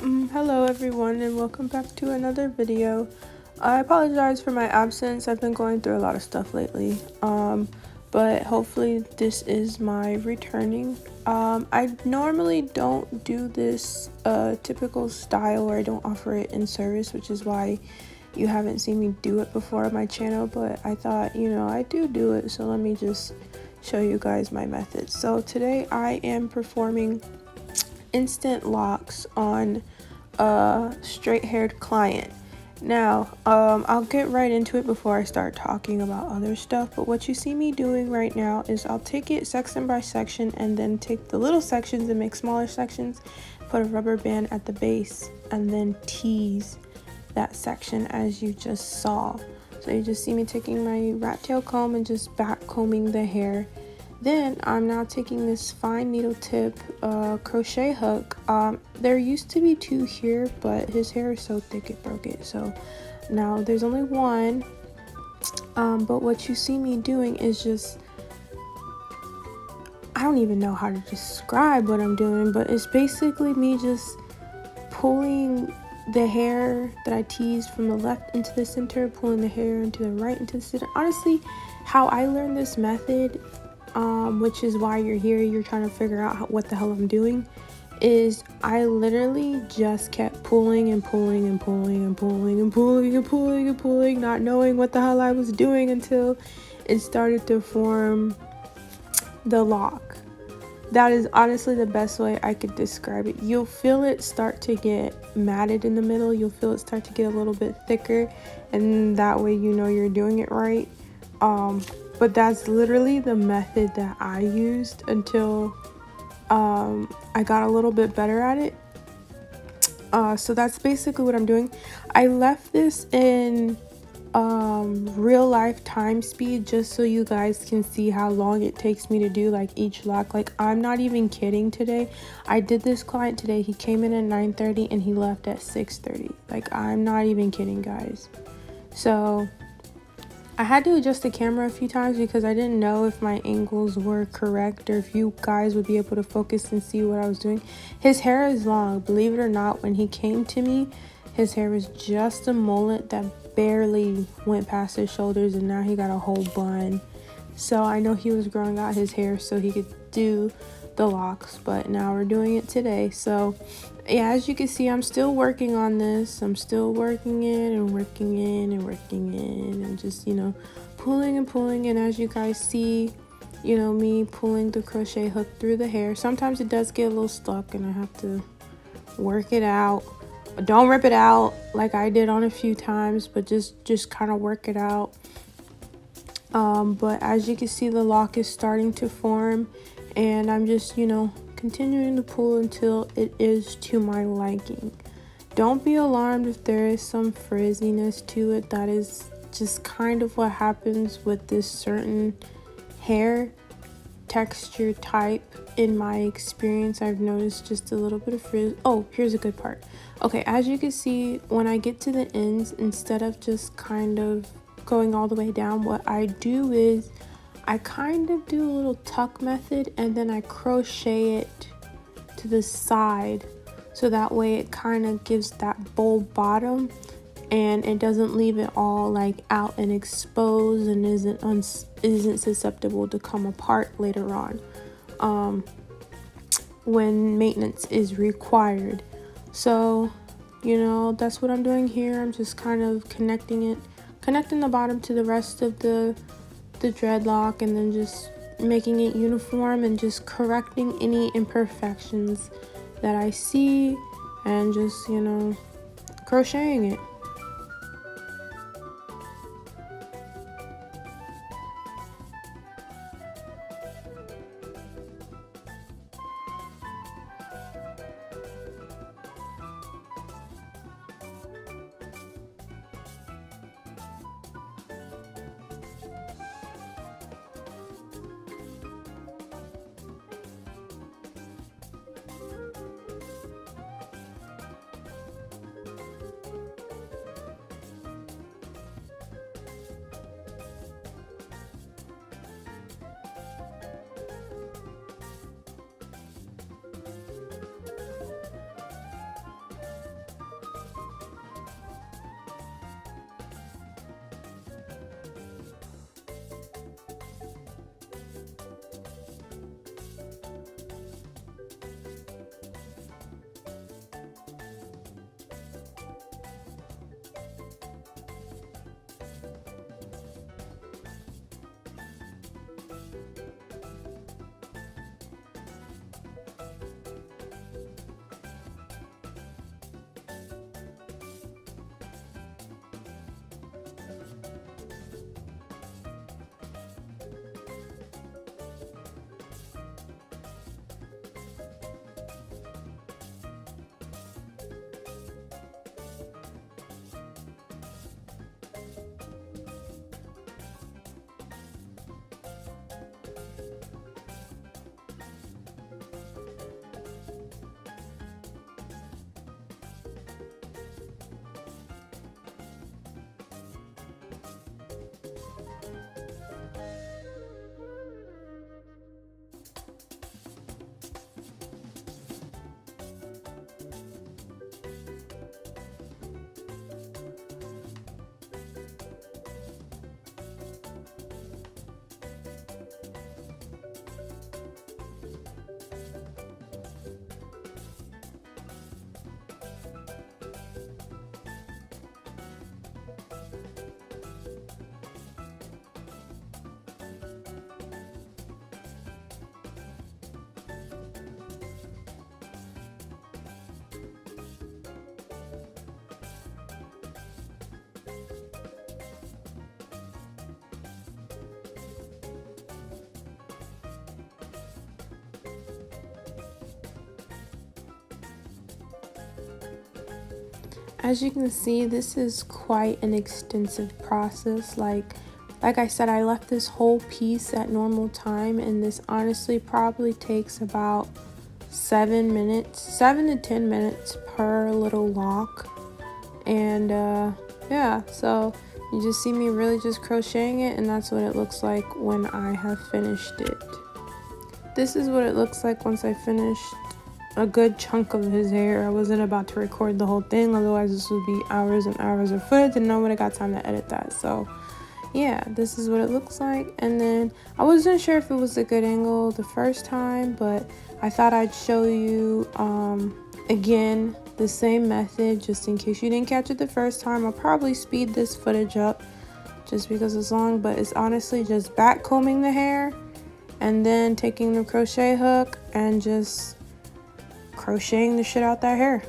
Hello everyone and welcome back to another video. I apologize for my absence. I've been going through a lot of stuff lately. But hopefully this is my returning. I normally don't do this typical style where I don't offer it in service, which is why you haven't seen me do it before on my channel, but I thought, I do it, so let me just show you guys my method. So today I am performing instant locks on a straight haired client. Now I'll get right into it before I start talking about other stuff, but what you see me doing right now is I'll take it section by section and then take the little sections and make smaller sections, put a rubber band at the base, and then tease that section as you just saw. So you just see me taking my rat tail comb and just back combing the hair. Then I'm now taking this fine needle tip crochet hook. There used to be two here, but his hair is so thick it broke it. So now there's only one. But what you see me doing is just, I don't even know how to describe what I'm doing, but it's basically me just pulling the hair that I teased from the left into the center, pulling the hair into the right into the center. Honestly, how I learned this method, which is why you're here, you're trying to figure out what the hell I'm doing, is I literally just kept pulling and pulling and pulling and pulling and pulling and pulling and pulling, not knowing what the hell I was doing until it started to form the lock. That is honestly the best way I could describe it. You'll feel it start to get matted in the middle, you'll feel it start to get a little bit thicker, and that way you know you're doing it right. But that's literally the method that I used until I got a little bit better at it. So that's basically what I'm doing. I left this in real life time speed just so you guys can see how long it takes me to do like each lock. Like, I'm not even kidding. Today I did this client today. He came in at 9:30 and he left at 6:30. Like, I'm not even kidding, guys. So I had to adjust the camera a few times because I didn't know if my angles were correct or if you guys would be able to focus and see what I was doing. His hair is long, believe it or not. When he came to me, his hair was just a mullet that barely went past his shoulders, and now he got a whole bun. So I know he was growing out his hair so he could do the locks, but now we're doing it today. So yeah, as you can see, I'm still working on this. I'm still working in and working in and working in and just, pulling and pulling. And as you guys see, me pulling the crochet hook through the hair. Sometimes it does get a little stuck and I have to work it out. Don't rip it out like I did on a few times, but just kind of work it out. But as you can see, the lock is starting to form, and I'm just, continuing to pull until it is to my liking. Don't be alarmed if there is some frizziness to it. That is just kind of what happens with this certain hair texture type. In my experience, I've noticed just a little bit of frizz. Oh, here's a good part. Okay, as you can see, when I get to the ends, instead of just kind of going all the way down, what I do is I kind of do a little tuck method and then I crochet it to the side, so that way it kind of gives that bowl bottom and it doesn't leave it all like out and exposed and isn't susceptible to come apart later on when maintenance is required. So that's what I'm doing here. I'm just kind of connecting the bottom to the rest of the dreadlock, and then just making it uniform and just correcting any imperfections that I see, and just crocheting it. As you can see, this is quite an extensive process. Like I said, I left this whole piece at normal time, and this honestly probably takes about 7 to 10 minutes per little lock. And yeah, so you just see me really just crocheting it, and that's what it looks like when I have finished it. This is what it looks like once I finished a good chunk of his hair. I wasn't about to record the whole thing, otherwise this would be hours and hours of footage and nobody got time to edit that. So yeah, this is what it looks like. And then I wasn't sure if it was a good angle the first time, but I thought I'd show you again the same method just in case you didn't catch it the first time. I'll probably speed this footage up just because it's long, but it's honestly just back combing the hair and then taking the crochet hook and just crocheting the shit out that hair.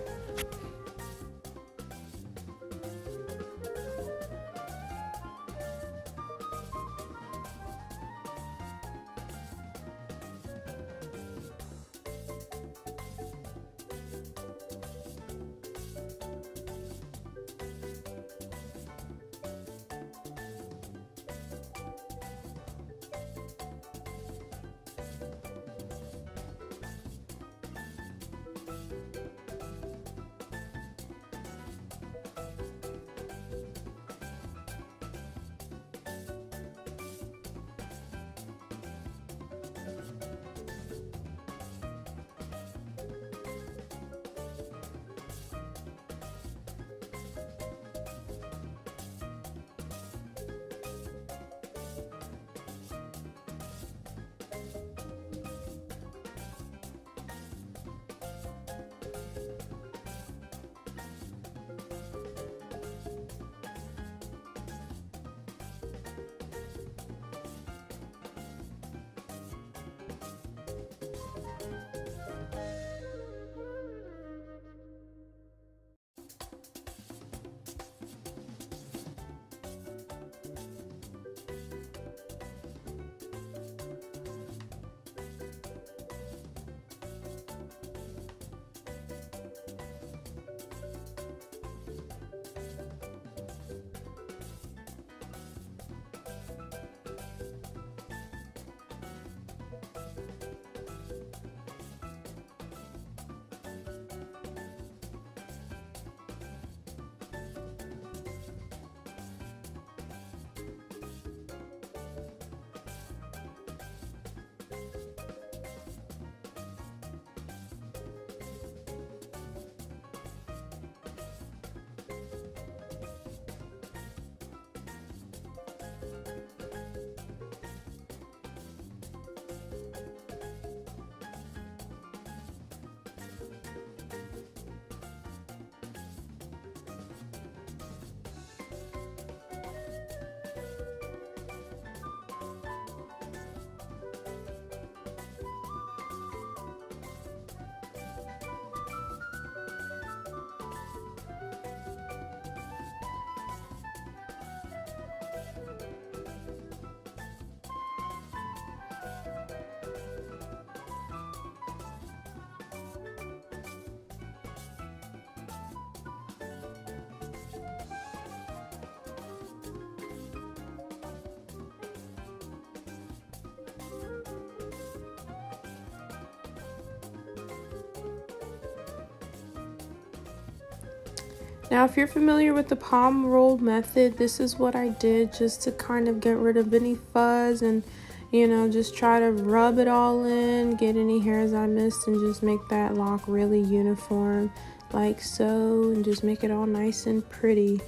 Now, if you're familiar with the palm roll method, this is what I did just to kind of get rid of any fuzz and, you know, just try to rub it all in, get any hairs I missed, and just make that lock really uniform like so, and just make it all nice and pretty.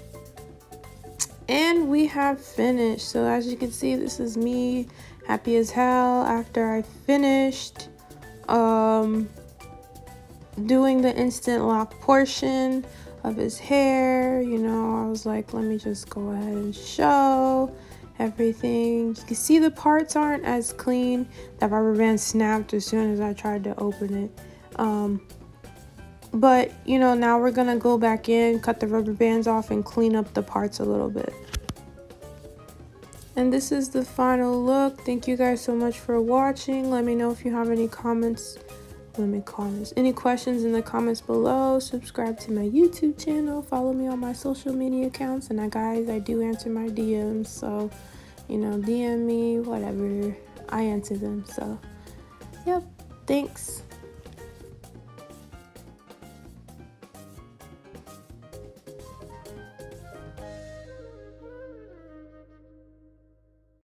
And we have finished. So as you can see, this is me happy as hell after I finished doing the instant lock portion of his hair. You know, I was like, let me just go ahead and show everything. You can see the parts aren't as clean. That rubber band snapped as soon as I tried to open it. But you know, now we're gonna go back in, cut the rubber bands off, and clean up the parts a little bit. And this is the final look. Thank you guys so much for watching. Let me know if you have any comments women cars. Any questions in the comments below? Subscribe to my YouTube channel. Follow me on my social media accounts. And guys, I do answer my DMs. So, you know, DM me, whatever. I answer them. So, yep. Thanks.